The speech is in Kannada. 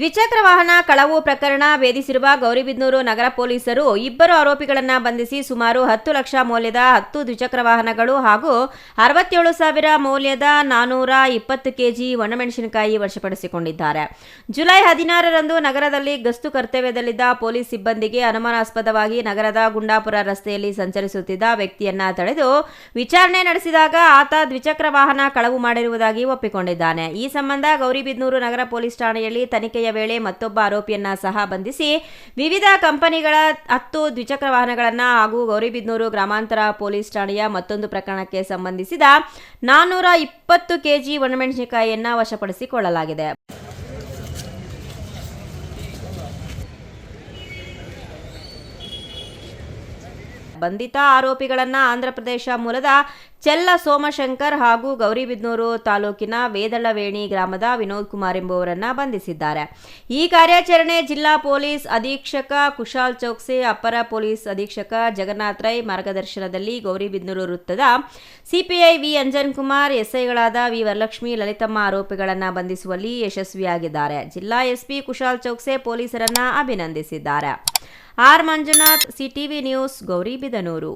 ದ್ವಿಚಕ್ರ ವಾಹನ ಕಳವು ಪ್ರಕರಣ ಭೇದಿಸಿರುವ ಗೌರಿಬಿದನೂರು ನಗರ ಪೊಲೀಸರು ಇಬ್ಬರು ಆರೋಪಿಗಳನ್ನು ಬಂಧಿಸಿ ಸುಮಾರು 10 ಲಕ್ಷ ಮೌಲ್ಯದ 10 ದ್ವಿಚಕ್ರ ವಾಹನಗಳು ಹಾಗೂ 67,000 ಮೌಲ್ಯದ 420 ಕೆಜಿ ಒಣಮೆಣಸಿನಕಾಯಿ ವಶಪಡಿಸಿಕೊಂಡಿದ್ದಾರೆ. ಜುಲೈ 16ರಂದು ನಗರದಲ್ಲಿ ಗಸ್ತು ಕರ್ತವ್ಯದಲ್ಲಿದ್ದ ಪೊಲೀಸ್ ಸಿಬ್ಬಂದಿಗೆ ಅನುಮಾನಾಸ್ಪದವಾಗಿ ನಗರದ ಗುಂಡಾಪುರ ರಸ್ತೆಯಲ್ಲಿ ಸಂಚರಿಸುತ್ತಿದ್ದ ವ್ಯಕ್ತಿಯನ್ನ ತಡೆದು ವಿಚಾರಣೆ ನಡೆಸಿದಾಗ ಆತ ದ್ವಿಚಕ್ರ ವಾಹನ ಕಳವು ಮಾಡಿರುವುದಾಗಿ ಒಪ್ಪಿಕೊಂಡಿದ್ದಾನೆ. ಈ ಸಂಬಂಧ ಗೌರಿಬಿದನೂರು ನಗರ ಪೊಲೀಸ್ ಠಾಣೆಯಲ್ಲಿ ತನಿಖೆಯ ವೇಳೆ ಮತ್ತೊಬ್ಬ ಆರೋಪಿಯನ್ನ ಸಹ ಬಂಧಿಸಿ ವಿವಿಧ ಕಂಪನಿಗಳ 10 ದ್ವಿಚಕ್ರ ವಾಹನಗಳನ್ನು ಹಾಗೂ ಗೌರಿಬಿದನೂರು ಗ್ರಾಮಾಂತರ ಪೊಲೀಸ್ ಠಾಣೆಯ ಮತ್ತೊಂದು ಪ್ರಕರಣಕ್ಕೆ ಸಂಬಂಧಿಸಿದ 420 ಕೆಜಿ ಒಣಮೆಣಸಿನಕಾಯಿಯನ್ನು ವಶಪಡಿಸಿಕೊಳ್ಳಲಾಗಿದೆ. ಬಂಧಿತ ಆರೋಪಿಗಳನ್ನು ಆಂಧ್ರಪ್ರದೇಶ ಮೂಲದ ಚೆಲ್ಲ ಸೋಮಶಂಕರ್ ಹಾಗೂ ಗೌರಿಬಿದನೂರು ತಾಲೂಕಿನ ವೇದಳವೇಣಿ ಗ್ರಾಮದ ವಿನೋದ್ ಕುಮಾರ್ ಎಂಬುವರನ್ನು ಬಂಧಿಸಿದ್ದಾರೆ. ಈ ಕಾರ್ಯಾಚರಣೆ ಜಿಲ್ಲಾ ಪೊಲೀಸ್ ಅಧೀಕ್ಷಕ ಕುಶಾಲ್ ಚೌಕ್ಸೆ, ಅಪರ ಪೊಲೀಸ್ ಅಧೀಕ್ಷಕ ಜಗನ್ನಾಥ್ ರೈ ಮಾರ್ಗದರ್ಶನದಲ್ಲಿ ಗೌರಿಬಿದನೂರು ವೃತ್ತದ ಸಿಪಿಐ ವಿ ಅಂಜನ್ ಕುಮಾರ್, ಎಸ್ಐಗಳಾದ ವಿ ವರಲಕ್ಷ್ಮಿ, ಲಲಿತಮ್ಮ ಆರೋಪಿಗಳನ್ನು ಬಂಧಿಸುವಲ್ಲಿ ಯಶಸ್ವಿಯಾಗಿದ್ದಾರೆ. ಜಿಲ್ಲಾ ಎಸ್ಪಿ ಕುಶಾಲ್ ಚೌಕ್ಸೆ ಪೊಲೀಸರನ್ನ ಅಭಿನಂದಿಸಿದ್ದಾರೆ. R Manjunath, CTV news, Gauribidanur.